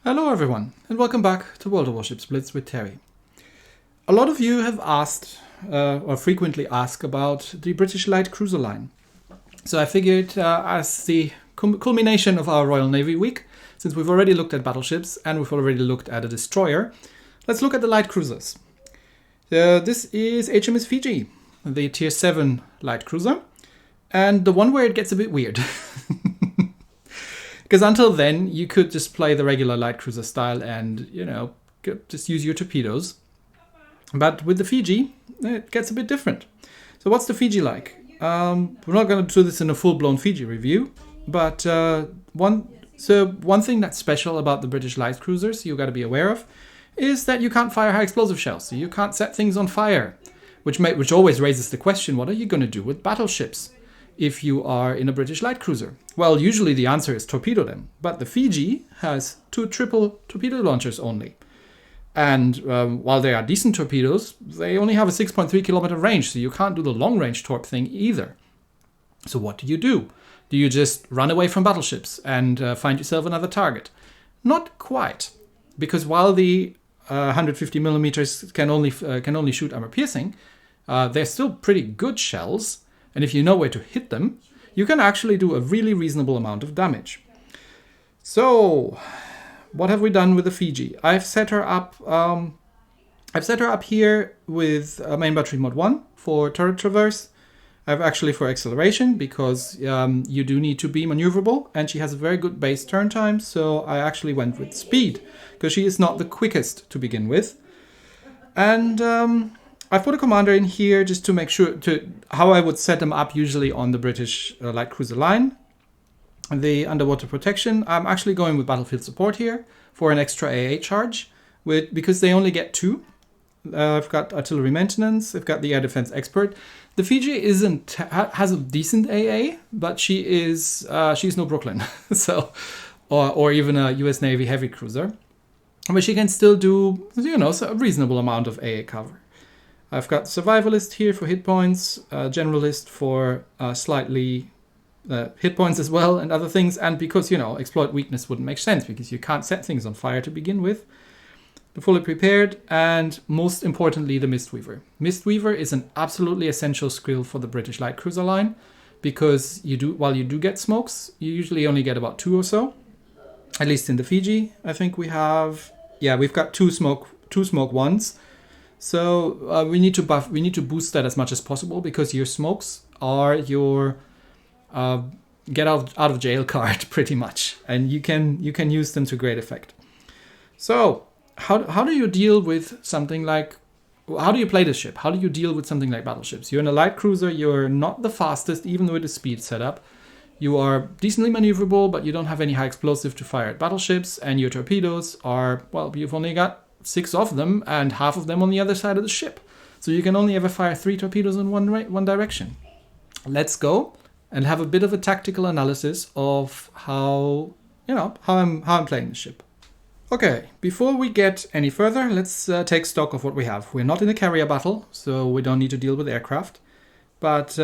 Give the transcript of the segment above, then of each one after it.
Hello everyone, and welcome back to World of Warships Blitz with Terry. A lot of you have asked, or frequently ask, about the British light cruiser line. So I figured as the culmination of our Royal Navy week, since we've already looked at battleships and we've already looked at a destroyer, let's look at the light cruisers. This is HMS Fiji, the Tier 7 light cruiser, and the one where it gets a bit weird. Because until then, you could just play the regular light cruiser style and, just use your torpedoes. But with the Fiji, it gets a bit different. So what's the Fiji like? We're not going to do this in a full-blown Fiji review, but one thing that's special about the British light cruisers you got to be aware of is that you can't fire high explosive shells, so you can't set things on fire, which always raises the question, what are you going to do with battleships if you are in a British light cruiser? Well, usually the answer is torpedo them, but the Fiji has 2 triple torpedo launchers only. And while they are decent torpedoes, they only have a 6.3 kilometer range, so you can't do the long range torp thing either. So what do? Do you just run away from battleships and find yourself another target? Not quite, because while the 150 millimeters can only shoot armor piercing, they're still pretty good shells. And if you know where to hit them, you can actually do a really reasonable amount of damage. So, what have we done with the Fiji? I've set her up here with main battery mod 1 for turret traverse. I've actually for acceleration because you do need to be maneuverable, and she has a very good base turn time. So I actually went with speed because she is not the quickest to begin with. And I put a commander in here just to make sure how I would set them up usually on the British light cruiser line. The underwater protection, I'm actually going with battlefield support here for an extra AA charge, because they only get 2. I've got artillery maintenance, I've got the air defense expert. The Fiji has a decent AA, but she's no Brooklyn, so or even a US Navy heavy cruiser, but she can still do a reasonable amount of AA cover. I've got survivalist here for hit points, generalist for slightly hit points as well, and other things. And because, exploit weakness wouldn't make sense because you can't set things on fire to begin with. The fully prepared, and most importantly, the Mistweaver. Mistweaver is an absolutely essential skill for the British light cruiser line because while you do get smokes, you usually only get about 2 or so. At least in the Fiji, I think we've got two smoke ones. So we need to boost that as much as possible because your smokes are your get out of jail card pretty much, and you can use them to great effect. So how do you deal with something like, how do you play this ship? How do you deal with something like battleships? You're in a light cruiser, you're not the fastest even with the speed setup. You are decently maneuverable, but you don't have any high explosive to fire at battleships, and your torpedoes are, you've only got 6 of them, and half of them on the other side of the ship. So you can only ever fire 3 torpedoes in one direction. Let's go and have a bit of a tactical analysis of how I'm playing the ship. Okay, before we get any further, let's take stock of what we have. We're not in a carrier battle, so we don't need to deal with aircraft. But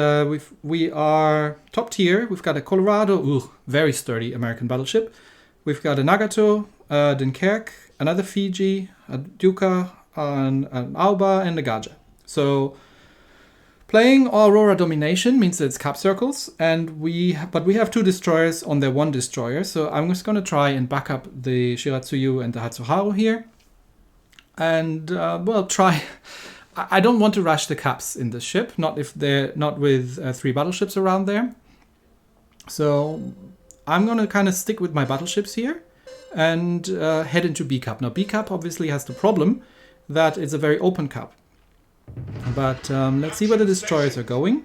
we are top tier. We've got a Colorado, very sturdy American battleship. We've got a Nagato, Dunkirk, another Fiji, a Duca, an Alba, and a Gaja. So playing Aurora Domination means that it's cap circles, but we have 2 destroyers on their 1 destroyer. So I'm just going to try and back up the Shiratsuyu and the Hatsuharu here, and try. I don't want to rush the caps in this ship, not with 3 battleships around there. So I'm going to kind of stick with my battleships here and head into B cap. Now B cap obviously has the problem that it's a very open cap. But let's see where the destroyers are going,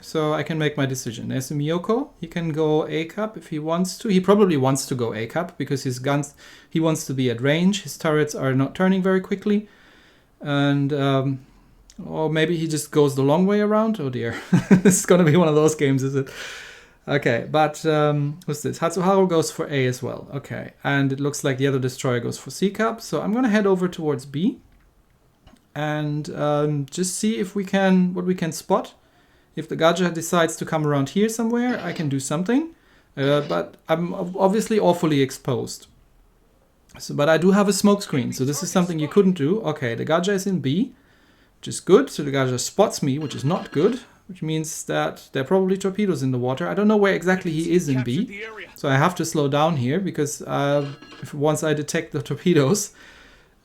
so I can make my decision. There's a Miyoko. He can go A cap if he wants to. He probably wants to go A cap because his guns, he wants to be at range. His turrets are not turning very quickly. And or maybe he just goes the long way around. Oh dear, this is going to be one of those games, is it? Okay, but what's this? Hatsuharu goes for A as well. Okay, and it looks like the other destroyer goes for C cap. So I'm going to head over towards B and just see what we can spot. If the Gaja decides to come around here somewhere, I can do something. But I'm obviously awfully exposed. So, but I do have a smoke screen, so this is something you couldn't do. Okay, the Gaja is in B, which is good. So the Gaja spots me, which is not good, which means that there are probably torpedoes in the water. I don't know where exactly he is in B, so I have to slow down here because once I detect the torpedoes,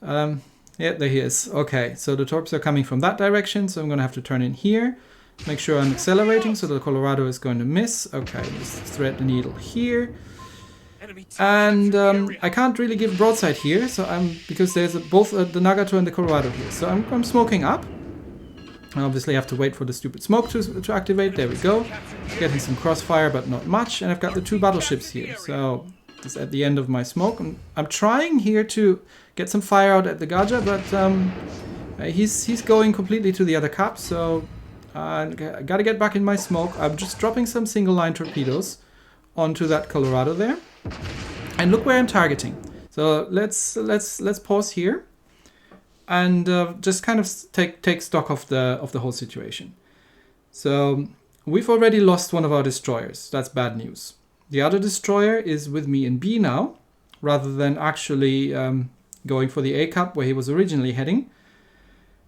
yeah, there he is. Okay, so the torps are coming from that direction, so I'm going to have to turn in here. Make sure I'm accelerating, so the Colorado is going to miss. Okay, just thread the needle here. And I can't really give broadside here, so because there's both the Nagato and the Colorado here. So I'm smoking up. I obviously have to wait for the stupid smoke to activate. There we go. Getting some crossfire, but not much. And I've got the 2 battleships here. So this is at the end of my smoke. I'm trying here to get some fire out at the Gaja, but he's going completely to the other cap. So I gotta get back in my smoke. I'm just dropping some single line torpedoes onto that Colorado there. And look where I'm targeting. So let's pause here and just kind of take stock of the whole situation. So we've already lost one of our destroyers. That's bad news. The other destroyer is with me in B now, rather than actually going for the A cup where he was originally heading.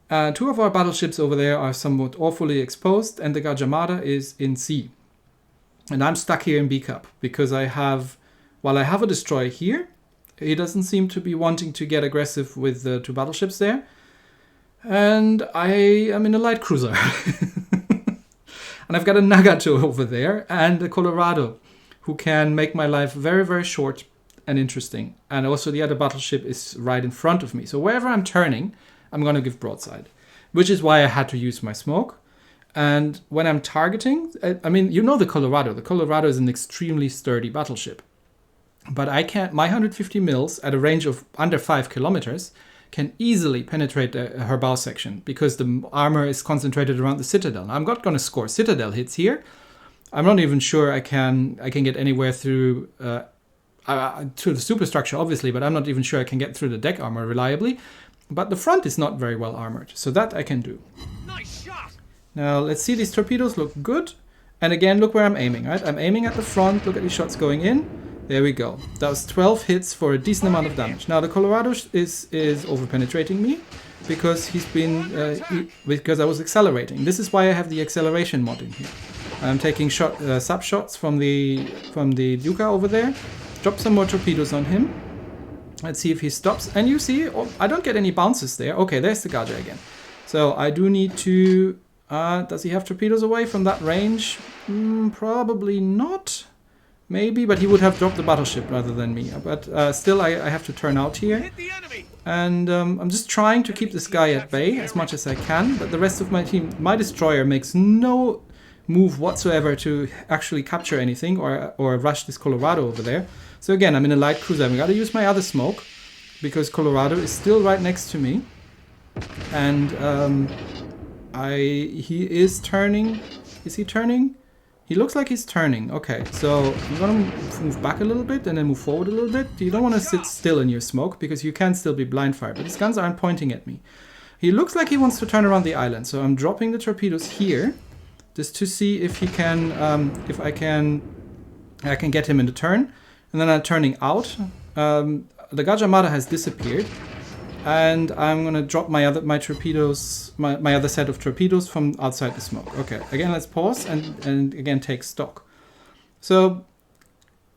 2 of our battleships over there are somewhat awfully exposed, and the Gajamada is in C. And I'm stuck here in B cup because while I have a destroyer here, he doesn't seem to be wanting to get aggressive with the 2 battleships there. And I am in a light cruiser. And I've got a Nagato over there and a Colorado who can make my life very, very short and interesting. And also the other battleship is right in front of me. So wherever I'm turning, I'm going to give broadside, which is why I had to use my smoke. And when I'm targeting, I mean, you know the Colorado. The Colorado is an extremely sturdy battleship. But my 150 mils at a range of under 5 kilometers can easily penetrate her bow section because the armor is concentrated around the citadel. Now, I'm not going to score citadel hits here. I'm not even sure I can get anywhere through the superstructure, obviously, but I'm not even sure I can get through the deck armor reliably. But the front is not very well armored, so that I can do. Nice shot. Now, let's see, these torpedoes look good. And again, look where I'm aiming, right? I'm aiming at the front. Look at these shots going in. There we go. That was 12 hits for a decent amount of damage. Now, the Colorado is over-penetrating me because because I was accelerating. This is why I have the acceleration mod in here. I'm taking sub shots from the Duca over there. Drop some more torpedoes on him. Let's see if he stops. And you see, I don't get any bounces there. Okay, there's the Gaja again. So I do need to... does he have torpedoes away from that range? Probably not. Maybe, but he would have dropped the battleship rather than me. But still, I have to turn out here. And I'm just trying to keep this guy at bay as much as I can. But the rest of my team, my destroyer makes no move whatsoever to actually capture anything or rush this Colorado over there. So again, I'm in a light cruiser. I've got to use my other smoke because Colorado is still right next to me. And he is turning. Is he turning? He looks like he's turning. Okay, so I'm going to move back a little bit and then move forward a little bit. You don't want to sit still in your smoke because you can still be blind fired, but his guns aren't pointing at me. He looks like he wants to turn around the island, so I'm dropping the torpedoes here just to see if he can, if I can get him in the turn. And then I'm turning out. The Gajamada has disappeared. And I'm gonna drop my torpedoes, my other set of torpedoes from outside the smoke. Okay, again, let's pause and again take stock. So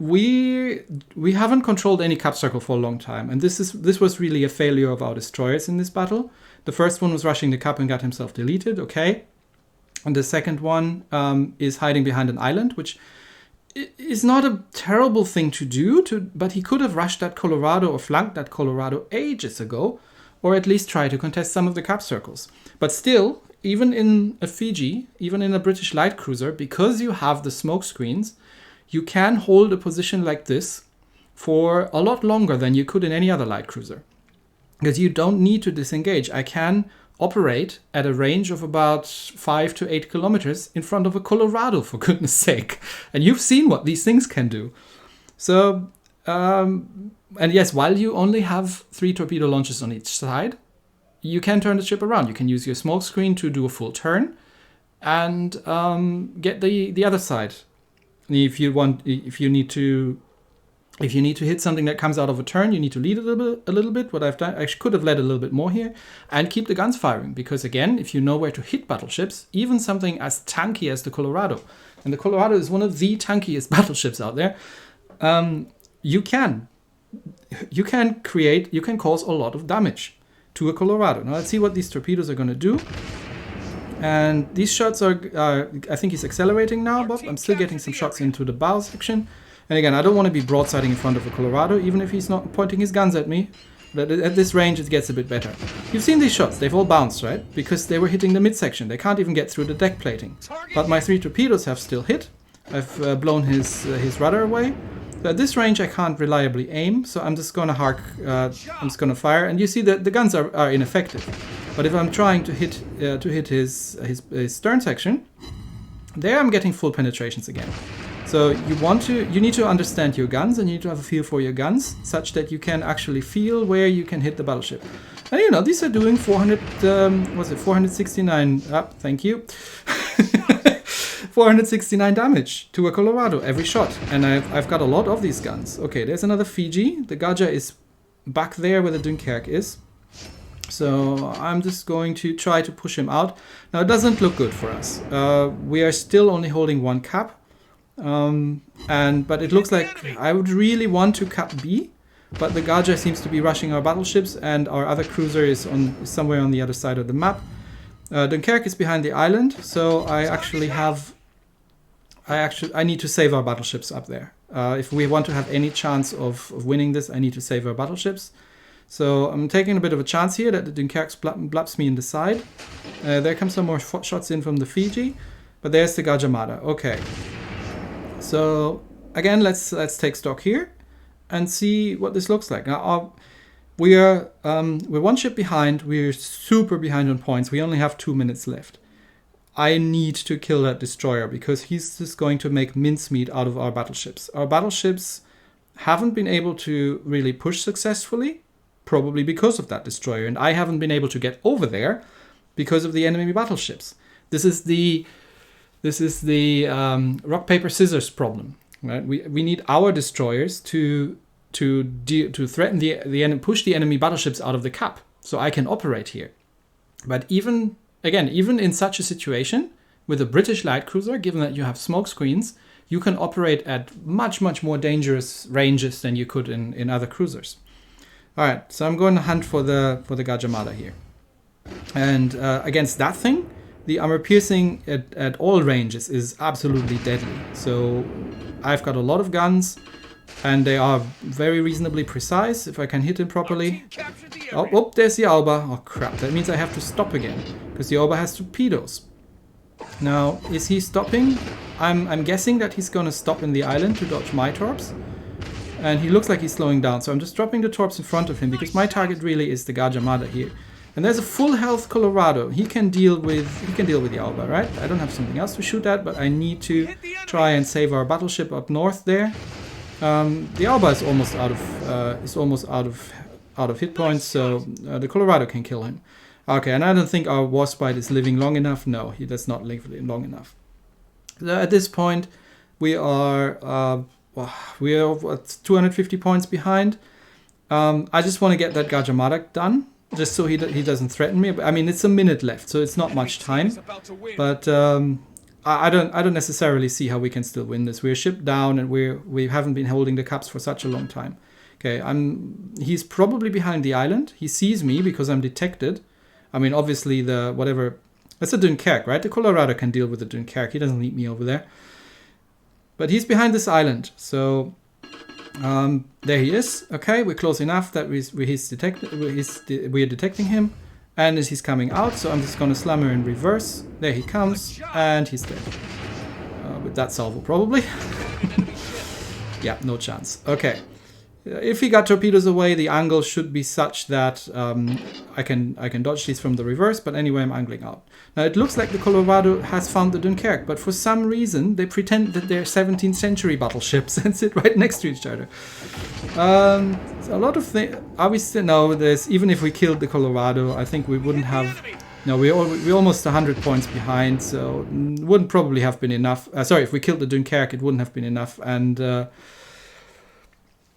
we haven't controlled any cap circle for a long time, and this was really a failure of our destroyers in this battle. The first one was rushing the cap and got himself deleted. Okay, and the second one is hiding behind an island, which is not a terrible thing to do, but he could have rushed that Colorado or flanked that Colorado ages ago, or at least try to contest some of the cap circles. But still, even in a Fiji, even in a British light cruiser, because you have the smoke screens, you can hold a position like this for a lot longer than you could in any other light cruiser. Because you don't need to disengage. I can operate at a range of about 5 to 8 kilometers in front of a Colorado, for goodness sake. And you've seen what these things can do. So, and yes, while you only have 3 torpedo launches on each side, you can turn the ship around. You can use your smoke screen to do a full turn and get the other side. If you need to If you need to hit something that comes out of a turn, you need to lead a little bit. What I've done, I could have led a little bit more here, and keep the guns firing. Because again, if you know where to hit battleships, even something as tanky as the Colorado, and the Colorado is one of the tankiest battleships out there, you can cause a lot of damage to a Colorado. Now let's see what these torpedoes are going to do. And these shots are, I think he's accelerating now, Bob. I'm still getting some shots into the bow section. And again, I don't want to be broadsiding in front of a Colorado, even if he's not pointing his guns at me. But at this range, it gets a bit better. You've seen these shots. They've all bounced, right? Because they were hitting the midsection. They can't even get through the deck plating. But my 3 torpedoes have still hit. I've blown his rudder away. So at this range, I can't reliably aim. So I'm just going to I'm just going to fire. And you see that the guns are ineffective. But if I'm trying to hit his stern section, there I'm getting full penetrations again. So you need to understand your guns, and you need to have a feel for your guns, such that you can actually feel where you can hit the battleship. And you know, these are doing 469, thank you, 469 damage to a Colorado every shot. And I've got a lot of these guns. Okay, there's another Fiji. The Gajah is back there where the Dunkirk is. So I'm just going to try to push him out. Now it doesn't look good for us. We are still only holding 1 cap. But it looks like I would really want to cap B, but the Gajah seems to be rushing our battleships, and our other cruiser is somewhere on the other side of the map. Dunkirk is behind the island, so I need to save our battleships up there. If we want to have any chance of winning this, I need to save our battleships. So I'm taking a bit of a chance here that the Dunkirk blaps me in the side. There come some more shots in from the Fiji, but there's the Gajah. Okay. So again, let's take stock here and see what this looks like. Now we're 1 ship behind. We're super behind on points. We only have 2 minutes left. I need to kill that destroyer because he's just going to make mincemeat out of our battleships. Our battleships haven't been able to really push successfully, probably because of that destroyer, and I haven't been able to get over there because of the enemy battleships. This is the rock paper scissors problem, right? We need our destroyers to threaten the enemy, push the enemy battleships out of the cap, so I can operate here. But even in such a situation with a British light cruiser, given that you have smoke screens, you can operate at much more dangerous ranges than you could in other cruisers. All right, so I'm going to hunt for the Gajah here, and against that thing, the armor piercing at all ranges is absolutely deadly. So I've got a lot of guns, and they are very reasonably precise if I can hit him properly. Oh, there's the Alba. Oh crap, that means I have to stop again, because the Alba has torpedoes. Now, is he stopping? I'm guessing that he's going to stop in the island to dodge my torps. And he looks like he's slowing down, so I'm just dropping the torps in front of him, because my target really is the Gajah here. And there's a full health Colorado. He can deal with the Alba, right? I don't have something else to shoot at, but I need to try and save our battleship up north there. The Alba is almost out of hit points, so the Colorado can kill him. Okay, and I don't think our Warspite is living long enough. No, he does not live long enough. At this point, we are 250 points behind. I just want to get that Gajah done, just so he doesn't threaten me. I mean, it's a minute left, so it's not much time. But I don't necessarily see how we can still win this. We're shipped down, and we haven't been holding the caps for such a long time. Okay, he's probably behind the island. He sees me because I'm detected. I mean, obviously that's a Dunkirk, right? The Colorado can deal with the Dunkirk. He doesn't need me over there. But he's behind this island, so there he is. Okay, we're close enough that we're detecting him, and he's coming out. So I'm just going to slammer in reverse. There he comes, and he's dead. With that salvo, probably. Yeah, no chance. Okay. If he got torpedoes away, the angle should be such that I can dodge these from the reverse, but anyway, I'm angling out. Now, it looks like the Colorado has found the Dunkirk, but for some reason, they pretend that they're 17th century battleships and sit right next to each other. So a lot of things... Are we still... No, even if we killed the Colorado, I think we wouldn't have... No, we're almost 100 points behind, so wouldn't probably have been enough. Sorry, if we killed the Dunkirk, it wouldn't have been enough, and...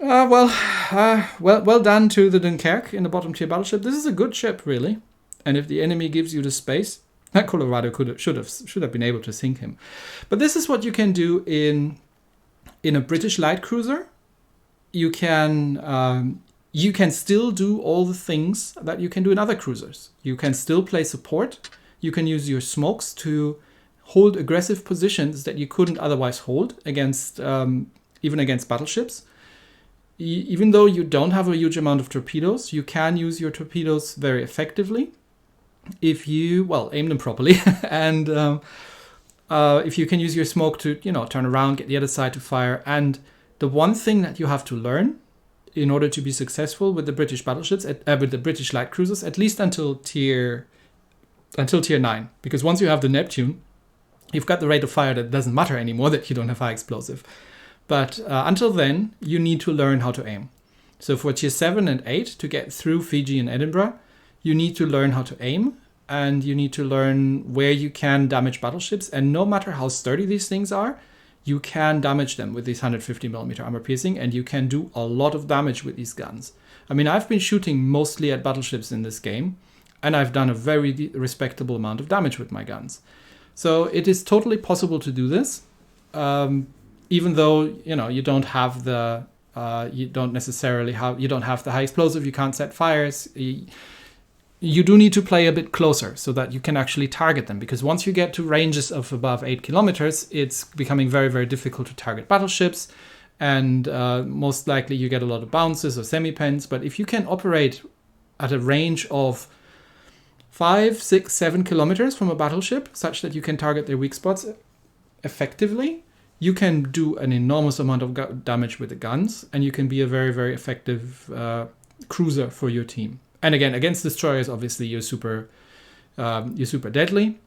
Well done to the Dunkerque in the bottom tier battleship. This is a good ship, really. And if the enemy gives you the space, that Colorado should have been able to sink him. But this is what you can do in a British light cruiser. You can still do all the things that you can do in other cruisers. You can still play support. You can use your smokes to hold aggressive positions that you couldn't otherwise hold against even against battleships. Even though you don't have a huge amount of torpedoes, you can use your torpedoes very effectively if you, aim them properly. And if you can use your smoke to, turn around, get the other side to fire. And the one thing that you have to learn in order to be successful with the British battleships, with the British light cruisers, at least until tier 9. Because once you have the Neptune, you've got the rate of fire that doesn't matter anymore that you don't have high explosive. But until then, you need to learn how to aim. So for tier 7 and 8, to get through Fiji and Edinburgh, you need to learn how to aim, and you need to learn where you can damage battleships. And no matter how sturdy these things are, you can damage them with these 150mm armor piercing, and you can do a lot of damage with these guns. I mean, I've been shooting mostly at battleships in this game, and I've done a very respectable amount of damage with my guns. So it is totally possible to do this. Even though, you don't have the you don't have the high explosive, you can't set fires. You do need to play a bit closer so that you can actually target them, because once you get to ranges of above 8 kilometers, it's becoming very, very difficult to target battleships, and most likely you get a lot of bounces or semi-pens. But if you can operate at a range of 5, 6, 7 kilometers from a battleship, such that you can target their weak spots effectively, you can do an enormous amount of damage with the guns, and you can be a very, very effective cruiser for your team. And again, against destroyers, obviously you're super deadly,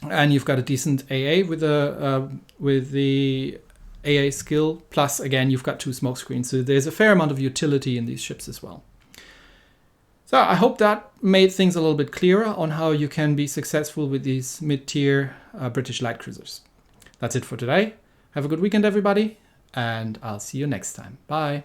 and you've got a decent AA with the AA skill. Plus, again, you've got 2 smoke screens, so there's a fair amount of utility in these ships as well. So I hope that made things a little bit clearer on how you can be successful with these mid-tier British light cruisers. That's it for today. Have a good weekend, everybody, and I'll see you next time. Bye.